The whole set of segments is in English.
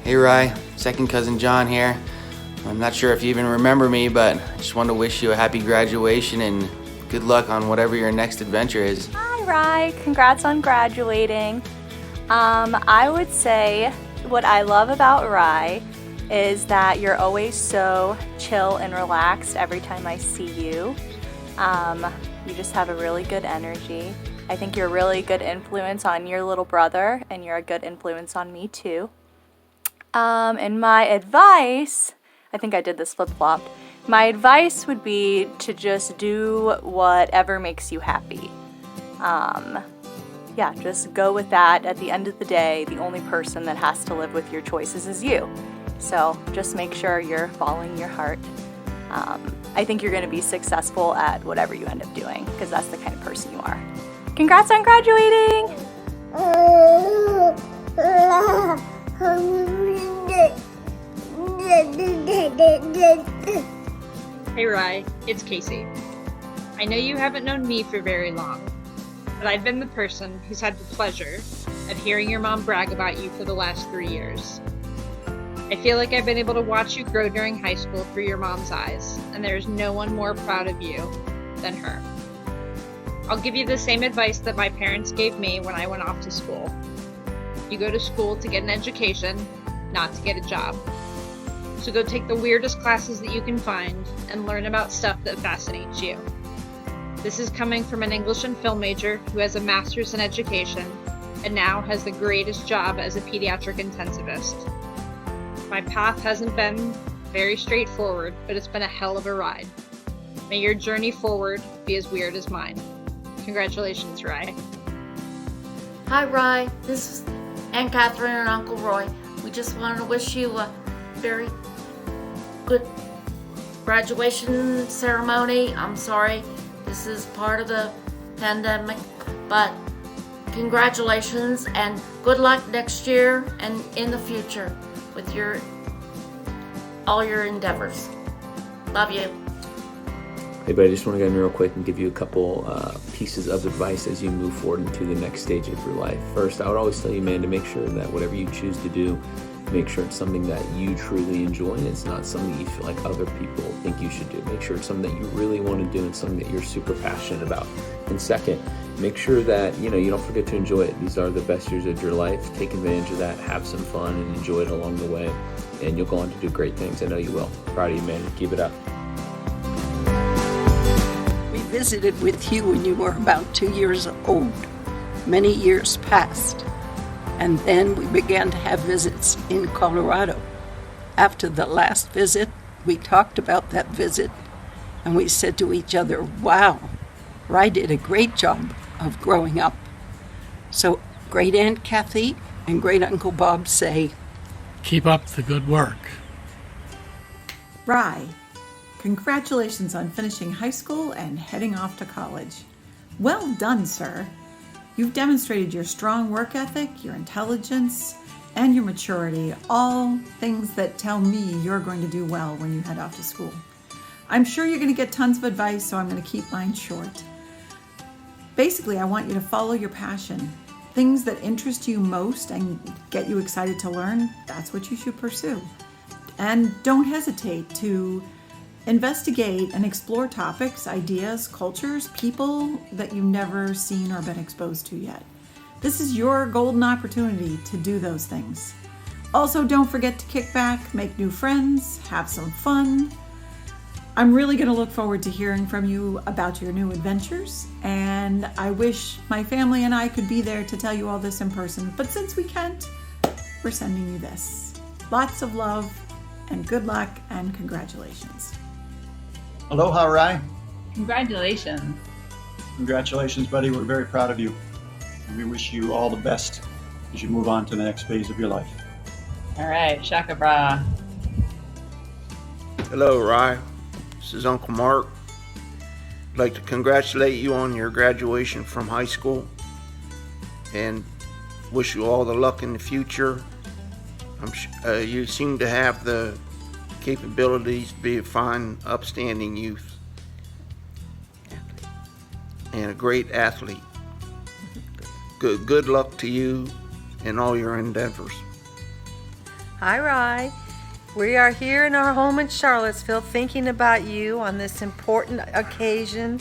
Hey Rye, second cousin John here. I'm not sure if you even remember me, but I just wanted to wish you a happy graduation and good luck on whatever your next adventure is. Hi Rye, congrats on graduating. I would say what I love about Rye is that you're always so chill and relaxed every time I see you. You just have a really good energy. I think you're a really good influence on your little brother, and you're a good influence on me too. And my advice, I think I did this flip-flopped. My advice would be to just do whatever makes you happy. Yeah, just go with that. At the end of the day, the only person that has to live with your choices is you. So just make sure you're following your heart. I think you're going to be successful at whatever you end up doing, because that's the kind of person you are. Congrats on graduating! Hey Rye, it's Casey. I know you haven't known me for very long, but I've been the person who's had the pleasure of hearing your mom brag about you for the last 3 years. I feel like I've been able to watch you grow during high school through your mom's eyes, and there's no one more proud of you than her. I'll give you the same advice that my parents gave me when I went off to school. You go to school to get an education, not to get a job. So go take the weirdest classes that you can find and learn about stuff that fascinates you. This is coming from an English and film major who has a master's in education and now has the greatest job as a pediatric intensivist. My path hasn't been very straightforward, but it's been a hell of a ride. May your journey forward be as weird as mine. Congratulations, Rye. Hi, Rye. This is Aunt Catherine and Uncle Roy. We just wanted to wish you a very good graduation ceremony. I'm sorry, this is part of the pandemic, but congratulations and good luck next year and in the future with all your endeavors. Love you. Hey, but I just want to get in real quick and give you a couple pieces of advice as you move forward into the next stage of your life. First, I would always tell you, man, to make sure that whatever you choose to do, make sure it's something that you truly enjoy and it's not something you feel like other people think you should do. Make sure it's something that you really want to do and something that you're super passionate about. And second, make sure that you don't forget to enjoy it. These are the best years of your life. Take advantage of that, have some fun, and enjoy it along the way. And you'll go on to do great things. I know you will. Proud of you, man. Keep it up. We visited with you when you were about 2 years old. Many years passed. And then we began to have visits in Colorado. After the last visit, we talked about that visit, and we said to each other, wow, Rye did a great job of growing up. So Great Aunt Kathy and Great Uncle Bob say, keep up the good work. Rye, congratulations on finishing high school and heading off to college. Well done, sir. You've demonstrated your strong work ethic, your intelligence, and your maturity, all things that tell me you're going to do well when you head off to school. I'm sure you're going to get tons of advice, so I'm going to keep mine short. Basically, I want you to follow your passion. Things that interest you most and get you excited to learn, that's what you should pursue. And don't hesitate to investigate and explore topics, ideas, cultures, people that you've never seen or been exposed to yet. This is your golden opportunity to do those things. Also, don't forget to kick back, make new friends, have some fun. I'm really going to look forward to hearing from you about your new adventures, and I wish my family and I could be there to tell you all this in person, but since we can't, we're sending you this. Lots of love, and good luck, and congratulations. Aloha, Rye. Congratulations. Congratulations, buddy. We're very proud of you. And we wish you all the best as you move on to the next phase of your life. All right, Shaka Bra. Hello, Rye. This is Uncle Mark. I'd like to congratulate you on your graduation from high school and wish you all the luck in the future. You seem to have the capabilities to be a fine, upstanding youth and a great athlete. Good luck to you in all your endeavors. Hi, Rye. We are here in our home in Charlottesville thinking about you on this important occasion.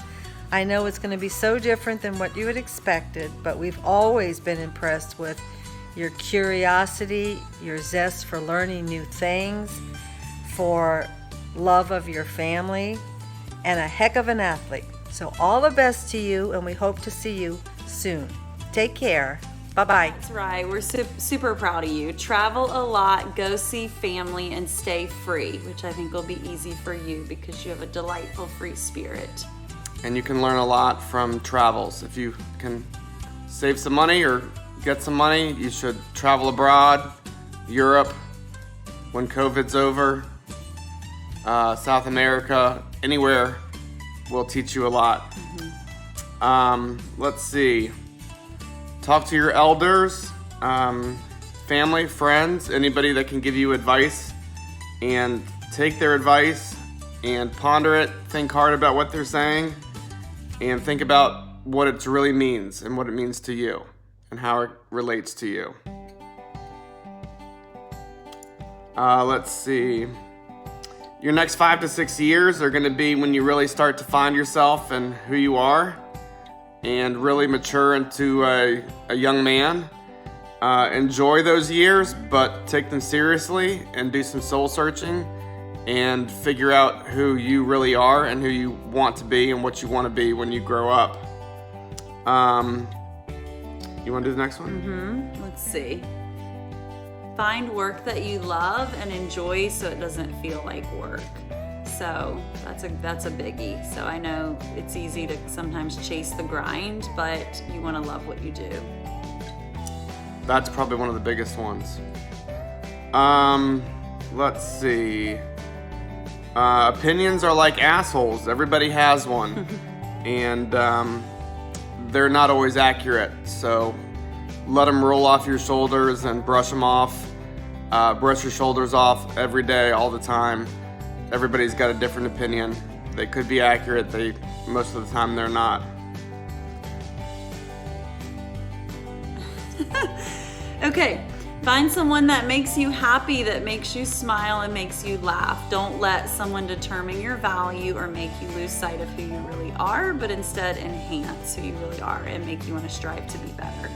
I know it's going to be so different than what you had expected, but we've always been impressed with your curiosity, your zest for learning new things, for love of your family, and a heck of an athlete. So all the best to you, and we hope to see you soon. Take care. Bye-bye. That's right. We're super proud of you. Travel a lot, go see family, and stay free, which I think will be easy for you because you have a delightful free spirit. And you can learn a lot from travels. If you can save some money or get some money, you should travel abroad, Europe, when COVID's over, South America, anywhere will teach you a lot. Let's see. Talk to your elders, family, friends, anybody that can give you advice, and take their advice and ponder it, think hard about what they're saying, and think about what it really means and what it means to you and how it relates to you. Let's see. Your next 5 to 6 years are going to be when you really start to find yourself and who you are, and really mature into a young man. Enjoy those years, but take them seriously and do some soul searching and figure out who you really are and who you want to be and what you want to be when you grow up. You want to do the next one? Let's see. Find work that you love and enjoy so it doesn't feel like work. So that's a biggie. So I know it's easy to sometimes chase the grind, but you want to love what you do. That's probably one of the biggest ones. Let's see. Opinions are like assholes. Everybody has one. And they're not always accurate. So let them roll off your shoulders and brush them off. Brush your shoulders off every day, all the time. Everybody's got a different opinion. They could be accurate. Most of the time they're not. Okay, find someone that makes you happy, that makes you smile and makes you laugh. Don't let someone determine your value or make you lose sight of who you really are, but instead enhance who you really are and make you want to strive to be better.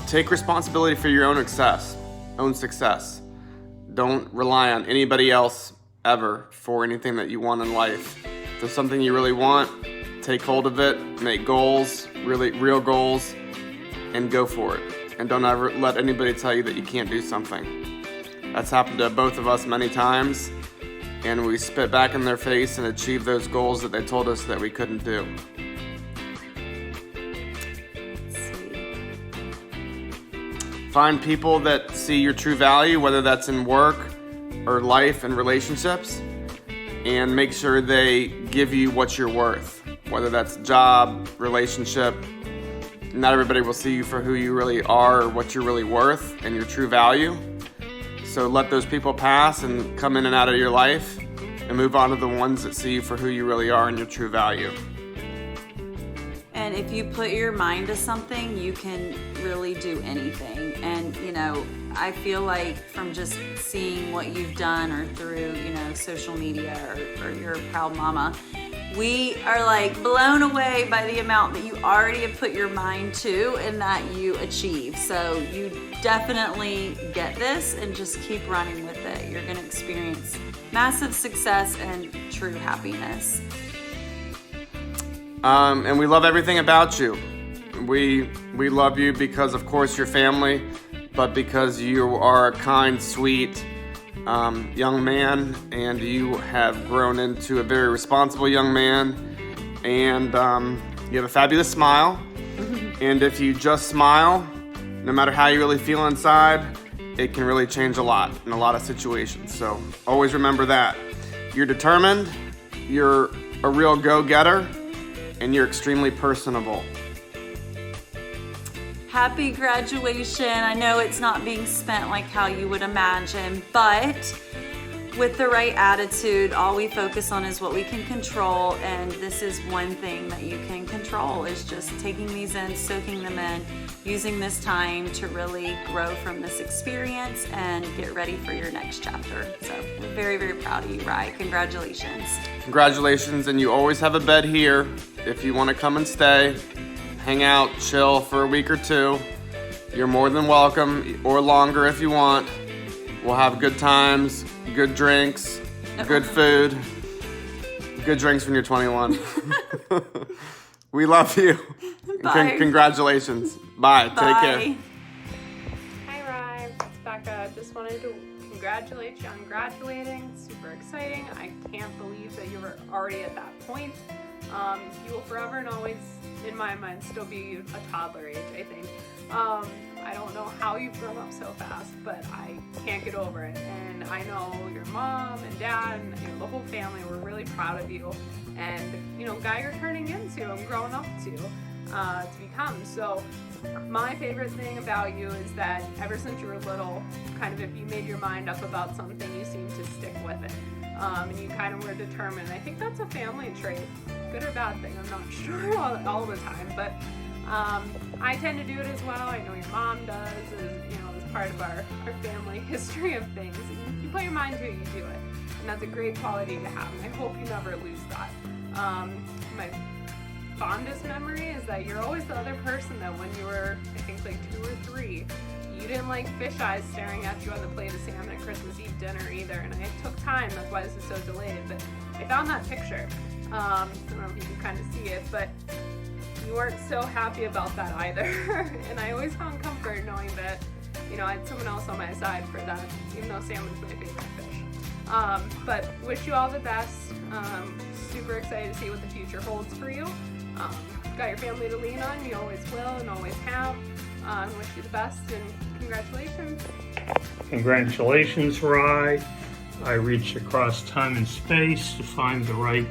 Take responsibility for your own success. Don't rely on anybody else ever for anything that you want in life. If there's something you really want, take hold of it, make goals, really real goals, and go for it. And don't ever let anybody tell you that you can't do something. That's happened to both of us many times, and we spit back in their face and achieve those goals that they told us that we couldn't do. Find people that see your true value, whether that's in work or life and relationships, and make sure they give you what you're worth, whether that's job, relationship. Not everybody will see you for who you really are or what you're really worth and your true value. So let those people pass and come in and out of your life and move on to the ones that see you for who you really are and your true value. And if you put your mind to something, you can really do anything. And, I feel like from just seeing what you've done or through, social media or you're a proud mama, we are like blown away by the amount that you already have put your mind to and that you achieve. So you definitely get this and just keep running with it. You're going to experience massive success and true happiness. And we love everything about you. We love you because, of course, you're family, but because you are a kind, sweet young man, and you have grown into a very responsible young man, and you have a fabulous smile. And if you just smile, no matter how you really feel inside, it can really change a lot in a lot of situations. So always remember that. You're determined, you're a real go-getter, and you're extremely personable. Happy graduation. I know it's not being spent like how you would imagine, but with the right attitude, all we focus on is what we can control, and this is one thing that you can control, is just taking these in, soaking them in, using this time to really grow from this experience and get ready for your next chapter. So we're very, very proud of you, Rye. Congratulations. Congratulations, and you always have a bed here if you want to come and stay, hang out, chill for a week or two. You're more than welcome, or longer if you want. We'll have good times, good drinks, good food. Good drinks when you're 21. We love you. Bye. Congratulations. Bye. Take care. Hi, Rye. It's Becca. Just wanted to congratulate you on graduating. Super exciting. I can't believe that you were already at that point. You will forever and always, in my mind, still be a toddler age, I think. I don't know how you've grown up so fast, but I can't get over it. And I know your mom and dad and the whole family were really proud of you and, guy you're turning into and growing up to become. So my favorite thing about you is that ever since you were little, kind of if you made your mind up about something, you seem to stick with it. And you kind of were determined. I think that's a family trait, good or bad thing, I'm not sure all the time, but I tend to do it as well. I know your mom does, as part of our family history of things. And you put your mind to it, you do it. And that's a great quality to have, and I hope you never lose that. My fondest memory is that you're always the other person that when you were, I think, like 2 or 3, you didn't like fish eyes staring at you on the plate of salmon at Christmas Eve dinner either, and I took time, that's why this is so delayed, but I found that picture. I don't know if you can kind of see it, but you weren't so happy about that either. And I always found comfort knowing that, I had someone else on my side for that, even though salmon's my favorite fish. But wish you all the best. Super excited to see what the future holds for you. Got your family to lean on, you always will and always have. Wish you the best and congratulations. Congratulations, Rye. I reached across time and space to find the right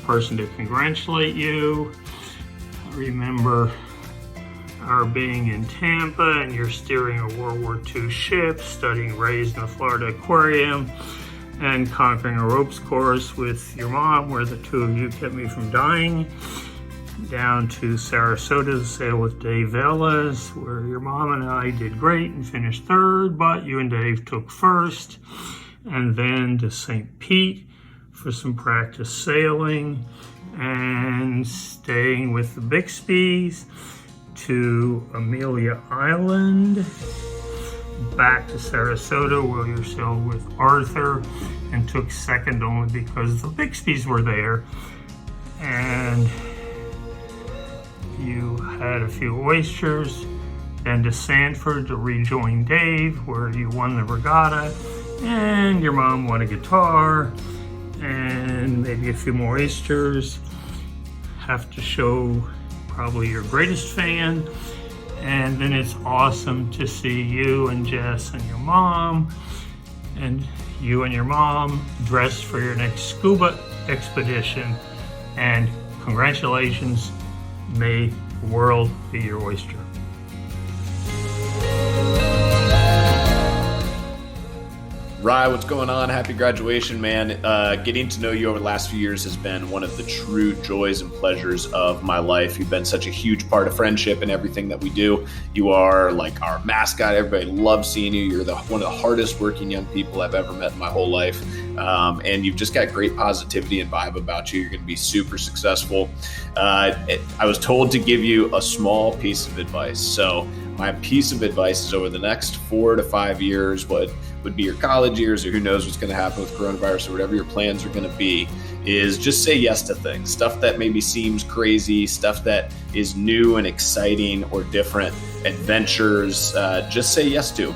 person to congratulate you. I remember our being in Tampa and you're steering a World War II ship, studying rays in the Florida Aquarium, and conquering a ropes course with your mom where the two of you kept me from dying. Down to Sarasota to sail with Dave Velas, where your mom and I did great and finished 3rd, but you and Dave took 1st. And then to St. Pete for some practice sailing and staying with the Bixby's, to Amelia Island, back to Sarasota where you sailed with Arthur and took 2nd only because the Bixby's were there. And you had a few oysters, then to Sanford to rejoin Dave where you won the regatta, and your mom won a guitar, and maybe a few more oysters. Have to show probably your greatest fan, and then it's awesome to see you and Jess and your mom, and you and your mom dressed for your next scuba expedition, and congratulations. May the world be your oyster. Rye, what's going on? Happy graduation, man. Getting to know you over the last few years has been one of the true joys and pleasures of my life. You've been such a huge part of friendship and everything that we do. You are like our mascot. Everybody loves seeing you. You're one of the hardest working young people I've ever met in my whole life. And you've just got great positivity and vibe about you. You're going to be super successful. I was told to give you a small piece of advice. So my piece of advice is over the next 4 to 5 years, what would be your college years, or who knows what's going to happen with coronavirus or whatever your plans are going to be, is just say yes to things. Stuff that maybe seems crazy, stuff that is new and exciting or different, adventures, just say yes to.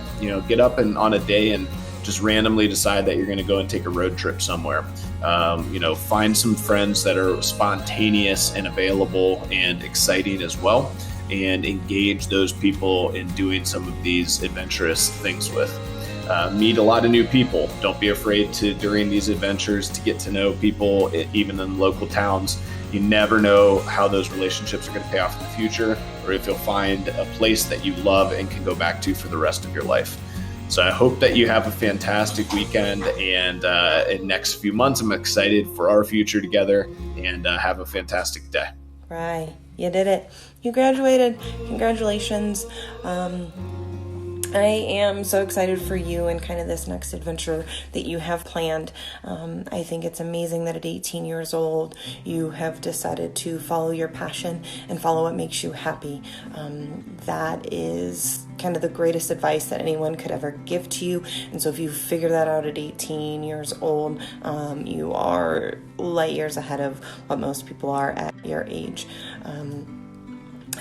Get up and on a day and just randomly decide that you're going to go and take a road trip somewhere. Find some friends that are spontaneous and available and exciting as well, and engage those people in doing some of these adventurous things with. Meet a lot of new people. Don't be afraid to, during these adventures, to get to know people, even in local towns. You never know how those relationships are going to pay off in the future, or if you'll find a place that you love and can go back to for the rest of your life. So I hope that you have a fantastic weekend, and in next few months, I'm excited for our future together, and have a fantastic day. Right. You did it. You graduated. Congratulations. I am so excited for you and kind of this next adventure that you have planned. I think it's amazing that at 18 years old, you have decided to follow your passion and follow what makes you happy. That is kind of the greatest advice that anyone could ever give to you. And so if you figure that out at 18 years old, you are light years ahead of what most people are at your age.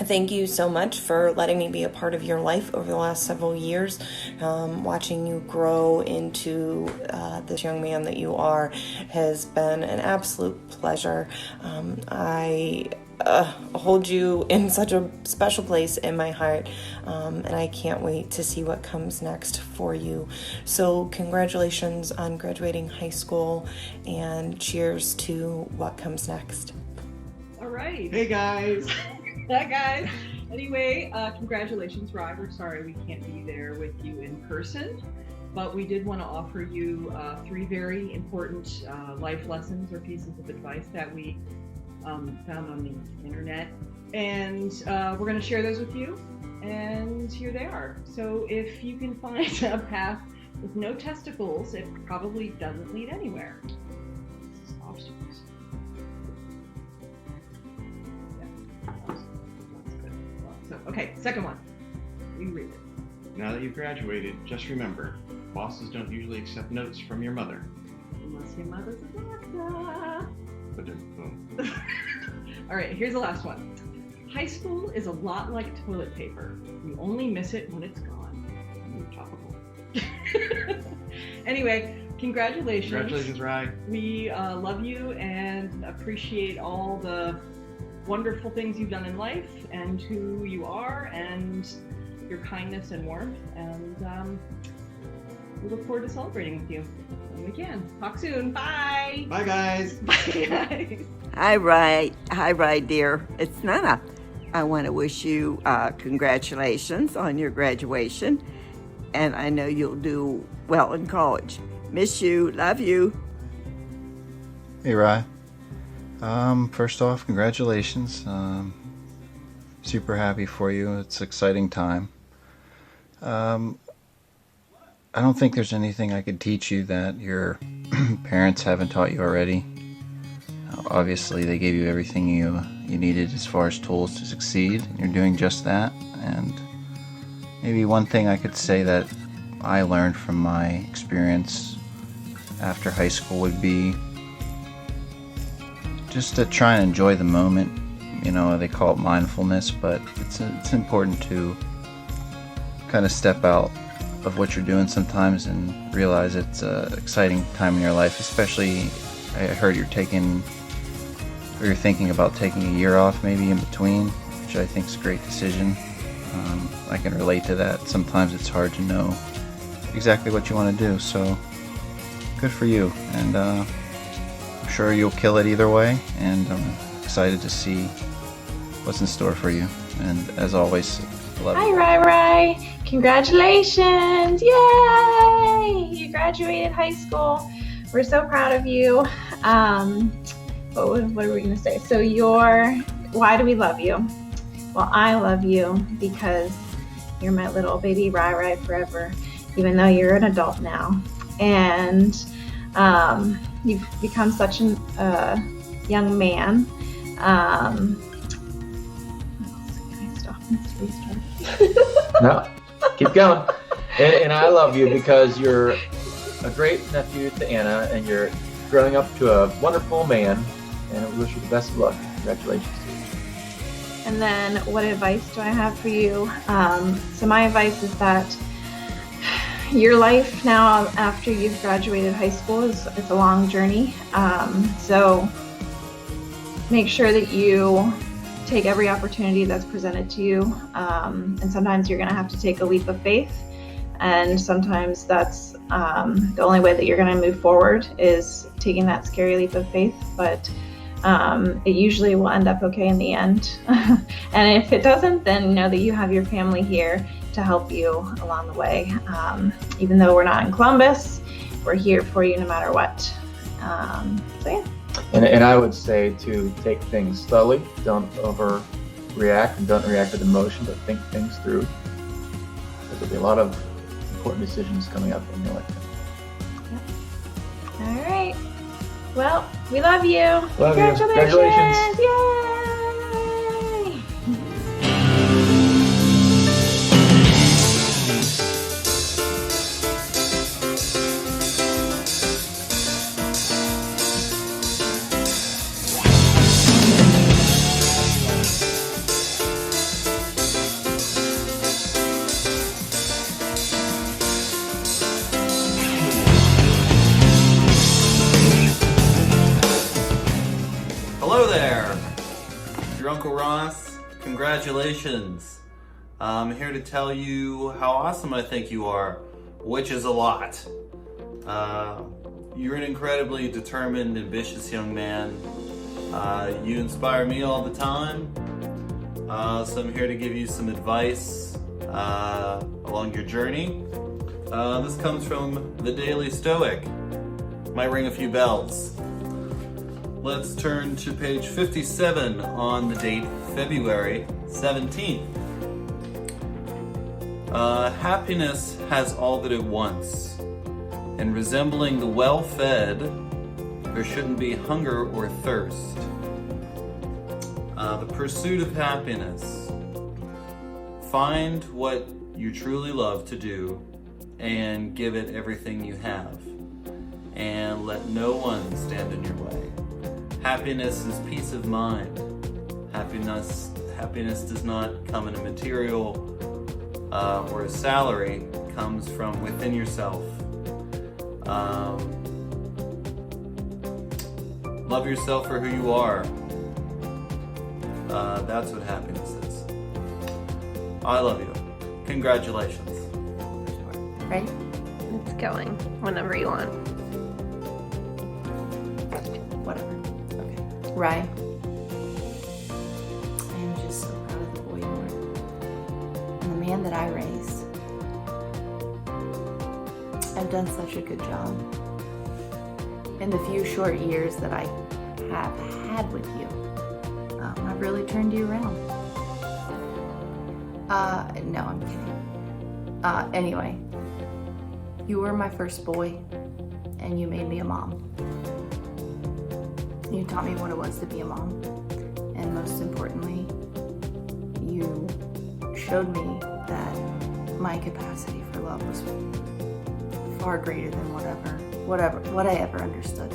Thank you so much for letting me be a part of your life over the last several years. Watching you grow into this young man that you are has been an absolute pleasure. I hold you in such a special place in my heart, and I can't wait to see what comes next for you. So congratulations on graduating high school, and cheers to what comes next. All right. Hey guys. Hi guys. Anyway, congratulations, Rye. We're sorry we can't be there with you in person, but we did want to offer you 3 very important life lessons or pieces of advice that we found on the internet, and we're going to share those with you, and here they are. So if you can find a path with no testicles, it probably doesn't lead anywhere. This is obstacles. Okay, second one. You read it. Now that you've graduated, just remember, bosses don't usually accept notes from your mother. Unless your mother's a doctor. But boom. All right, here's the last one. High school is a lot like toilet paper. You only miss it when it's gone. Topical. Anyway, congratulations. Congratulations, Rye. We love you and appreciate all the wonderful things you've done in life and who you are and your kindness and warmth, and we look forward to celebrating with you when we can. Talk soon. Bye. Bye guys. Bye guys. Hi Rye dear. It's Nana. I want to wish you congratulations on your graduation, and I know you'll do well in college. Miss you. Love you. Hey Rye. First off, congratulations. Super happy for you. It's an exciting time. I don't think there's anything I could teach you that your parents haven't taught you already. Obviously, they gave you everything you needed as far as tools to succeed, and you're doing just that. And maybe one thing I could say that I learned from my experience after high school would be just to try and enjoy the moment. You know, they call it mindfulness, but it's important to kind of step out of what you're doing sometimes and realize it's an exciting time in your life. Especially, I heard you're thinking about taking a year off maybe in between, which I think is a great decision. I can relate to that. Sometimes it's hard to know exactly what you want to do, so good for you. And I'm sure you'll kill it either way, and I'm excited to see what's in store for you. And as always, love you. Hi, Rye. Congratulations. Yay! You graduated high school. We're so proud of you. What are we going to say? So why do we love you? Well, I love you because you're my little baby Rye forever, even though you're an adult now. And you've become such a young man. Can I stop and restart? No, keep going. And I love you because you're a great nephew to Anna, and you're growing up to a wonderful man, and I wish you the best of luck. Congratulations. And then what advice do I have for you? So my advice is that your life now after you've graduated high school is a long journey. So make sure that you take every opportunity that's presented to you. And sometimes you're going to have to take a leap of faith. And sometimes that's the only way that you're going to move forward is taking that scary leap of faith. But it usually will end up okay in the end. And if it doesn't, then know that you have your family here to help you along the way. Even though we're not in Columbus, we're here for you no matter what. So yeah. And I would say to take things slowly. Don't react and don't react with emotion, but think things through. There'll be a lot of important decisions coming up in your life. All right. Well, we love you. Love you. Congratulations. Yay! Hello there, your Uncle Ross. Congratulations. I'm here to tell you how awesome I think you are, which is a lot. You're an incredibly determined, ambitious young man. You inspire me all the time. So I'm here to give you some advice along your journey. This comes from the Daily Stoic. Might ring a few bells. Let's turn to page 57 on the date February 17th. Happiness has all that it wants, and resembling the well-fed, there shouldn't be hunger or thirst. The pursuit of happiness. Find what you truly love to do and give it everything you have, and let no one stand in your way. Happiness is peace of mind. Happiness does not come in a material or a salary. It comes from within yourself. Love yourself for who you are. That's what happiness is. I love you. Congratulations. Right? It's going whenever you want. Whatever. Okay. Rye. I am just so proud of the boy you are. And the man that I raised. I've done such a good job. In the few short years that I have had with you, I've really turned you around. No, I'm kidding. Anyway, you were my first boy, and you made me a mom. You taught me what it was to be a mom, and most importantly, you showed me that my capacity for love was far greater than what I ever understood.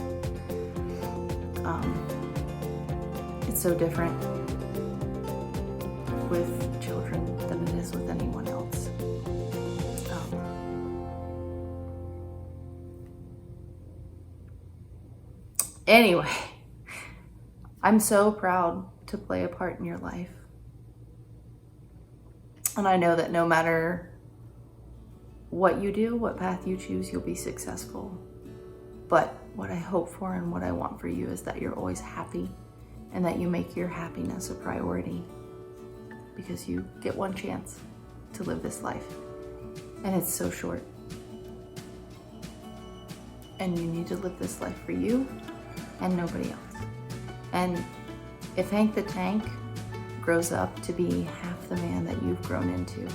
It's so different with children than it is with anyone else. Anyway, I'm so proud to play a part in your life. And I know that no matter what you do, what path you choose, you'll be successful. But what I hope for and what I want for you is that you're always happy and that you make your happiness a priority, because you get one chance to live this life and it's so short. And you need to live this life for you and nobody else. And if Hank the Tank grows up to be half the man that you've grown into,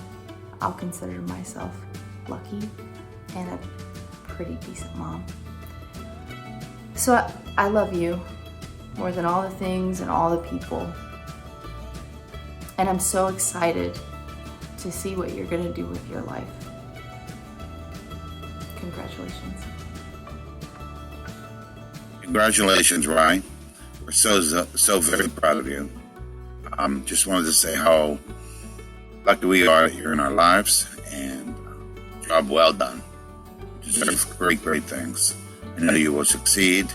I'll consider myself lucky and a pretty decent mom. So I love you more than all the things and all the people. And I'm so excited to see what you're gonna do with your life. Congratulations. Congratulations, Ryan. We're so very proud of you. Just wanted to say how lucky we are here in our lives, and job well done. You deserve great things. I know you will succeed,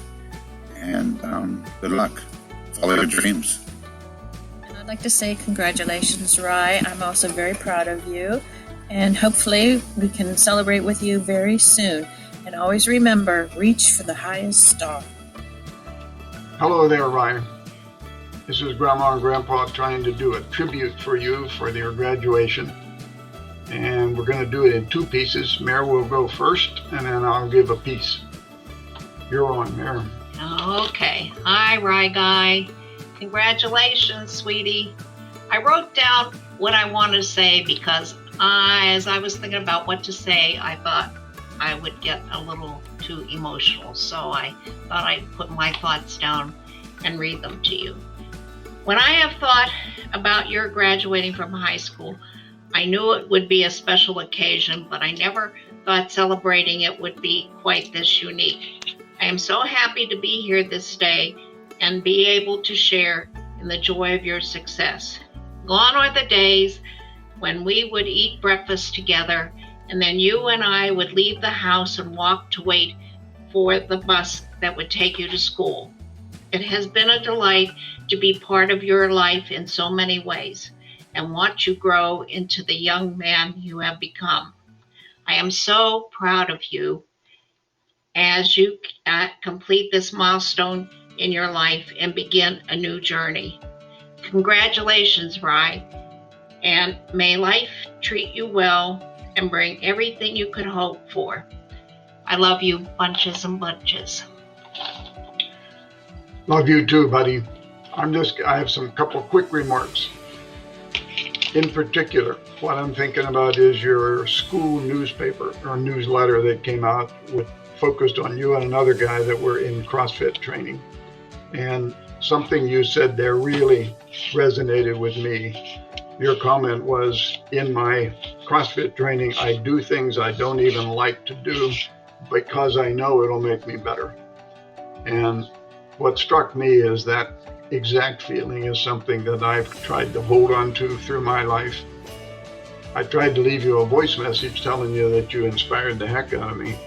and good luck. Follow your dreams. I'd like to say congratulations, Rye. I'm also very proud of you, and hopefully we can celebrate with you very soon. And always remember, reach for the highest star. Hello there, Ryan. This is Grandma and Grandpa trying to do a tribute for you for your graduation. And we're going to do it in two pieces. Mare will go first, and then I'll give a piece. You're on, Mare. Okay. Hi, Rye Guy. Congratulations, sweetie. I wrote down what I wanted to say because as I was thinking about what to say, I thought I would get a little too emotional. So I thought I'd put my thoughts down and read them to you. When I have thought about your graduating from high school, I knew it would be a special occasion, but I never thought celebrating it would be quite this unique. I am so happy to be here this day and be able to share in the joy of your success. Gone are the days when we would eat breakfast together and then you and I would leave the house and walk to wait for the bus that would take you to school. It has been a delight to be part of your life in so many ways and watch you grow into the young man you have become. I am so proud of you as you complete this milestone in your life and begin a new journey. Congratulations, Rye, and may life treat you well and bring everything you could hope for. I love you bunches and bunches. Love you too, buddy. I have some couple quick remarks. In particular, what I'm thinking about is your school newspaper or newsletter that came out focused on you and another guy that were in CrossFit training. And something you said there really resonated with me. Your comment was, in my CrossFit training, I do things I don't even like to do because I know it'll make me better. And what struck me is that exact feeling is something that I've tried to hold on to through my life. I tried to leave you a voice message telling you that you inspired the heck out of me.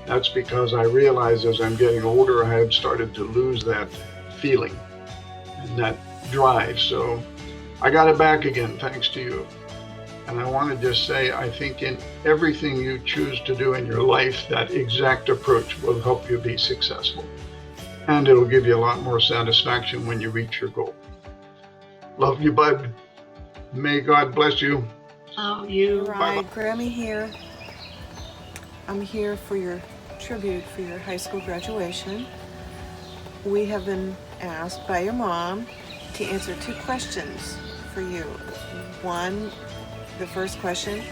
That's because I realized as I'm getting older, I had started to lose that feeling and that drive. So I got it back again, thanks to you. And I want to just say, I think in everything you choose to do in your life, that exact approach will help you be successful. And it'll give you a lot more satisfaction when you reach your goal. Love you, bud. May God bless you. Love you. Right, Grammy here. I'm here for your tribute for your high school graduation. We have been asked by your mom to answer 2 questions for you. One, the first question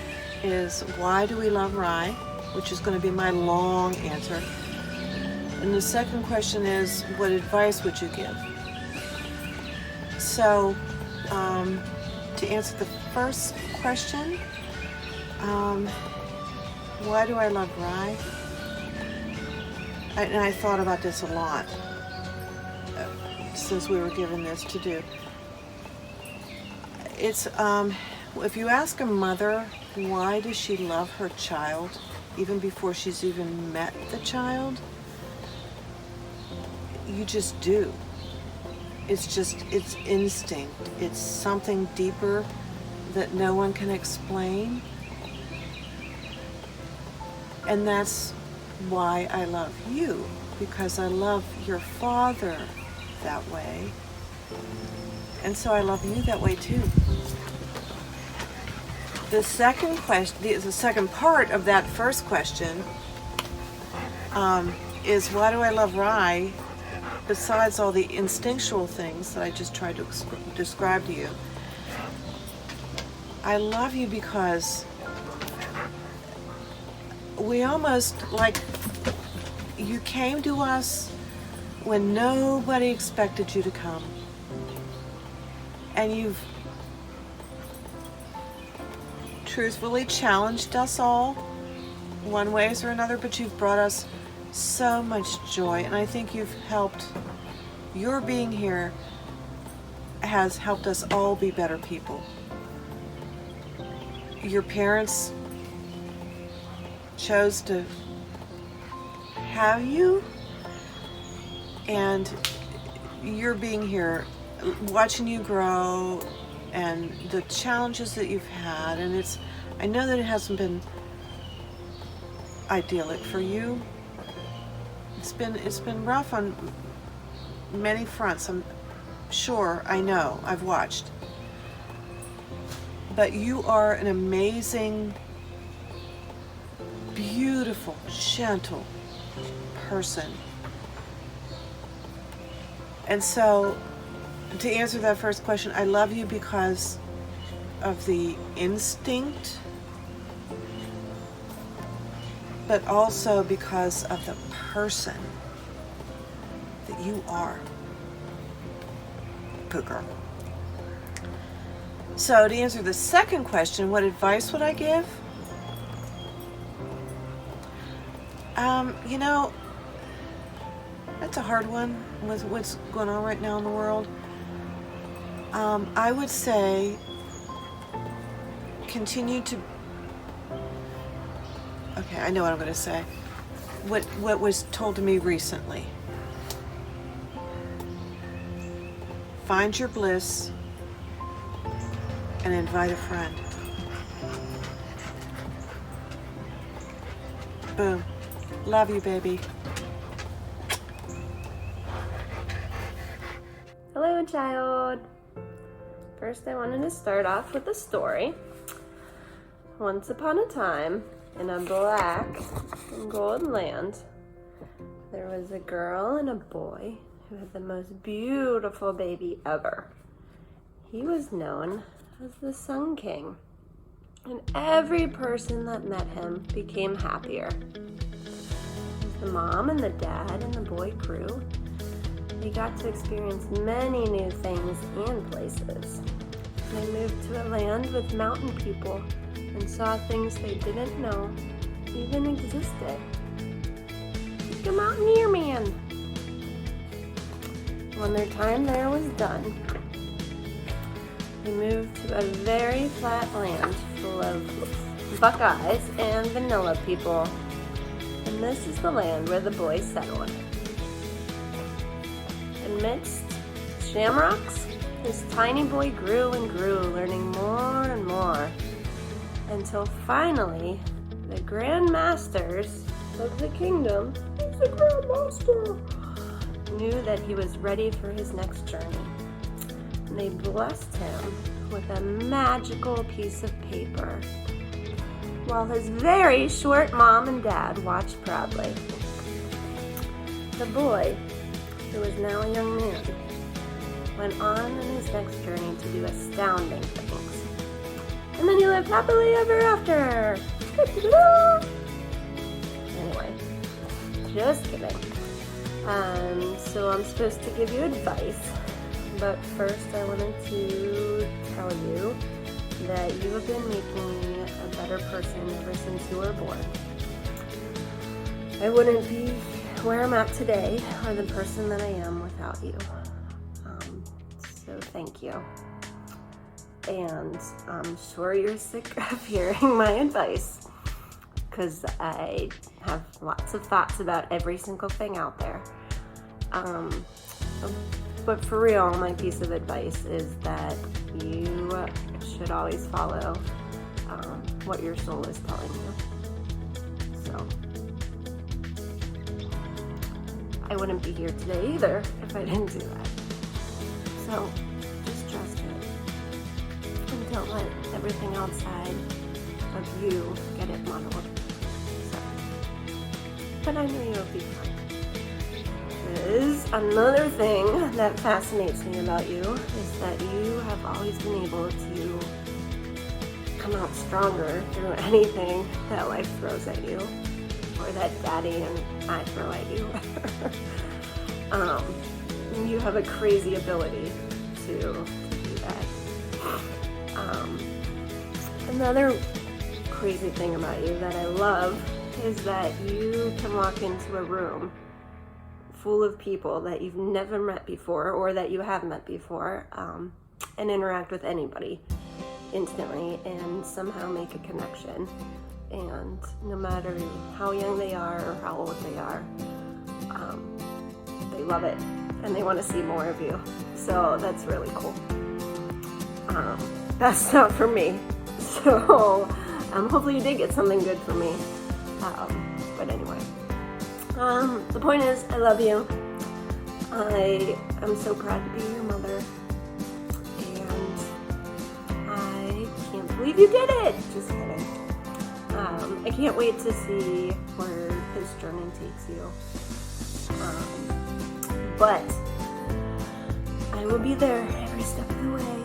is, why do we love Rye? Which is going to be my long answer. And the second question is, what advice would you give? So, to answer the first question, why do I love Rye? And I thought about this a lot since we were given this to do. It's, if you ask a mother, why does she love her child, even before she's even met the child? You just do. It's instinct. It's something deeper that no one can explain. And that's why I love you, because I love your father that way. And so I love you that way too. The second question, the second part of that first question is, why do I love Rye? Besides all the instinctual things that I just tried to describe to you, I love you because we almost, like, you came to us when nobody expected you to come. And you've truthfully challenged us all, one way or another, but you've brought us so much joy, and I think you've helped. Your being here has helped us all be better people. Your parents chose to have you, and your being here, watching you grow, and the challenges that you've had, and I know that it hasn't been idyllic for you. It's been rough on many fronts. I'm sure, I know, I've watched. But you are an amazing, beautiful, gentle person. And so To answer that first question, I love you because of the instinct, but also because of the person that you are. Good girl. So to answer the second question, what advice would I give? You know, that's a hard one with what's going on right now in the world. I would say continue to, okay, I know what I'm going to say. What was told to me recently. Find your bliss and invite a friend. Boom. Love you, baby. Hello, child. First, I wanted to start off with a story. Once upon a time, in a black and gold land, there was a girl and a boy who had the most beautiful baby ever. He was known as the Sun King, and every person that met him became happier. As the mom and the dad and the boy grew, they got to experience many new things and places. They moved to a land with mountain people and saw things they didn't know even existed. Like a mountaineer man. When their time there was done, they moved to a very flat land full of buckeyes and vanilla people. And this is the land where the boy settled. Amidst shamrocks, this tiny boy grew and grew, learning more and more, until finally, the Grand Masters of the kingdom, he's the Grand Master, knew that he was ready for his next journey. And they blessed him with a magical piece of paper, while his very short mom and dad watched proudly. The boy, who was now a young man, went on in his next journey to do astounding things. And then he lived happily ever after. Anyway, just kidding. So I'm supposed to give you advice, but first I wanted to tell you that you have been making me a better person ever since you were born. I wouldn't be where I'm at today or the person that I am without you. So thank you. And I'm sure you're sick of hearing my advice, because I have lots of thoughts about every single thing out there. But for real, my piece of advice is that you should always follow what your soul is telling you. So I wouldn't be here today either if I didn't do that. So just trust it and don't let everything outside of you get it muddled. So, but I know you'll be fine. Is another thing that fascinates me about you is that you have always been able to come out stronger through anything that life throws at you, or that Daddy and I throw at you. You have a crazy ability to do that. Another crazy thing about you that I love is that you can walk into a room full of people that you've never met before, or that you have met before, and interact with anybody instantly and somehow make a connection. And no matter how young they are or how old they are, they love it and they want to see more of you. So that's really cool. That's not for me. So hopefully you did get something good from me. But anyway. The point is, I love you. I am so proud to be your mother. And I can't believe you did it! Just kidding. I can't wait to see where this journey takes you. But I I will be there every step of the way,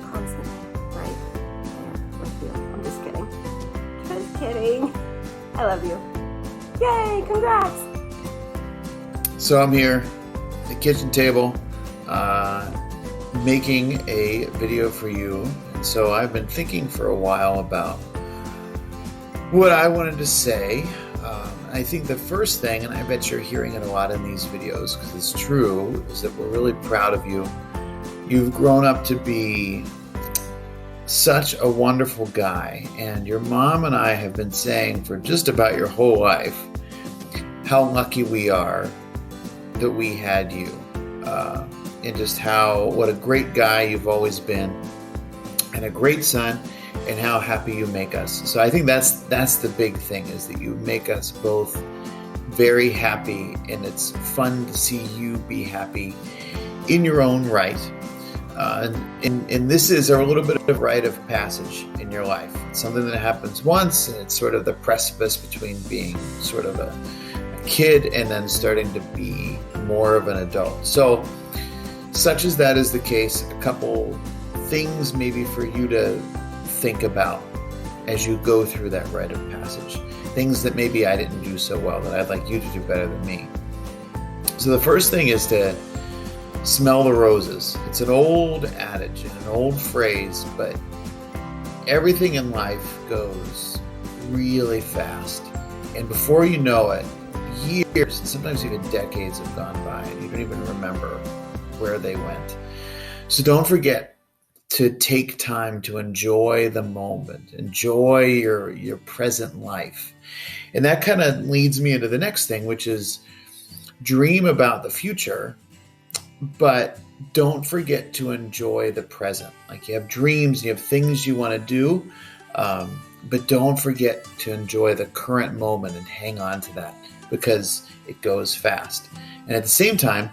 constantly, right there with you. I'm just kidding. Just kidding. I love you. Yay, congrats! So I'm here at the kitchen table making a video for you. And so I've been thinking for a while about what I wanted to say. I think the first thing, and I bet you're hearing it a lot in these videos because it's true, is that we're really proud of you. You've grown up to be such a wonderful guy, and your mom and I have been saying for just about your whole life how lucky we are that we had you, and just what a great guy you've always been, and a great son, and how happy you make us. So I think that's the big thing, is that you make us both very happy, and it's fun to see you be happy in your own right. And this is a little bit of a rite of passage in your life. It's something that happens once, and it's sort of the precipice between being sort of a kid and then starting to be more of an adult. So such as that is the case, a couple things maybe for you to think about as you go through that rite of passage. Things that maybe I didn't do so well that I'd like you to do better than me. So the first thing is to smell the roses. It's an old adage and an old phrase, but everything in life goes really fast. And before you know it, years, and sometimes even decades have gone by, and you don't even remember where they went. So don't forget to take time to enjoy the moment, enjoy your present life. And that kind of leads me into the next thing, which is dream about the future, but don't forget to enjoy the present. Like, you have dreams, you have things you want to do, but don't forget to enjoy the current moment and hang on to that, because it goes fast. And at the same time,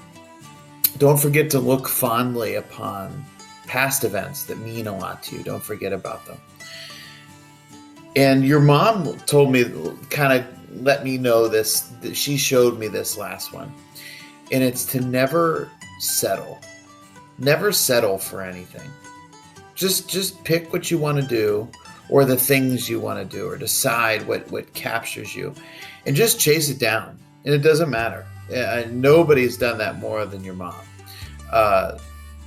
don't forget to look fondly upon past events that mean a lot to you. Don't forget about them. And your mom told me, kind of let me know this, that she showed me this last one. And it's to never settle. Never settle for anything. Just pick what you want to do, or the things you want to do, or decide what captures you, and just chase it down. And it doesn't matter. Nobody's done that more than your mom.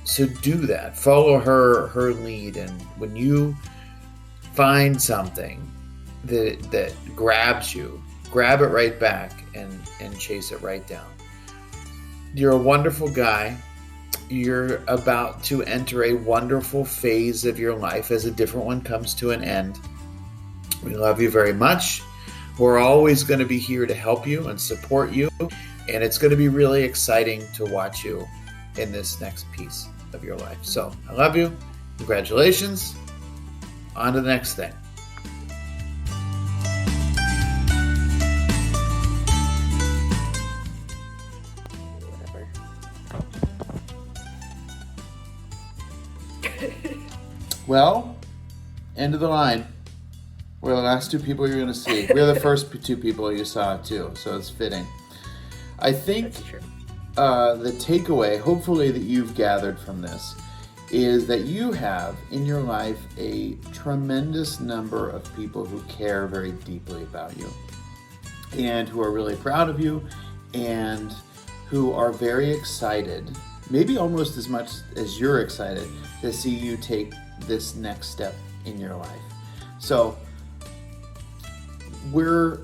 So do that. Follow her lead, and when you find something that grabs you, grab it right back and chase it right down. You're a wonderful guy. You're about to enter a wonderful phase of your life as a different one comes to an end. We love you very much. We're always going to be here to help you and support you, and it's going to be really exciting to watch you in this next piece of your life. So I love you. Congratulations. On to the next thing. Well, end of the line. We're the last two people you're going to see. We're the first two people you saw too, so it's fitting. I think the takeaway, hopefully, that you've gathered from this is that you have in your life a tremendous number of people who care very deeply about you and who are really proud of you and who are very excited, maybe almost as much as you're excited, to see you take this next step in your life. So we're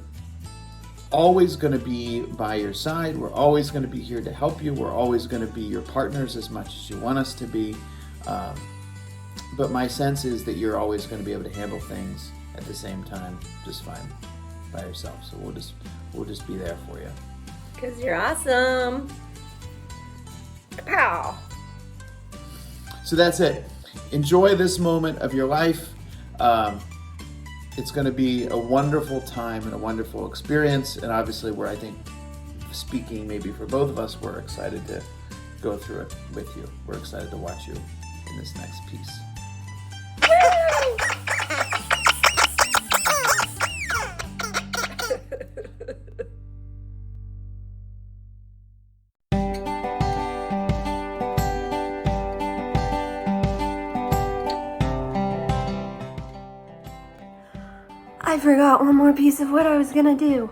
always going to be by your side. We're always going to be here to help you. We're always going to be your partners as much as you want us to be. But my sense is that you're always going to be able to handle things at the same time just fine by yourself. So we'll just be there for you. 'Cause you're awesome. Pow. So that's it. Enjoy this moment of your life. It's going to be a wonderful time and a wonderful experience. And obviously, I think, speaking maybe for both of us, we're excited to go through it with you. We're excited to watch you in this next piece. forgot one more piece of what I was gonna do.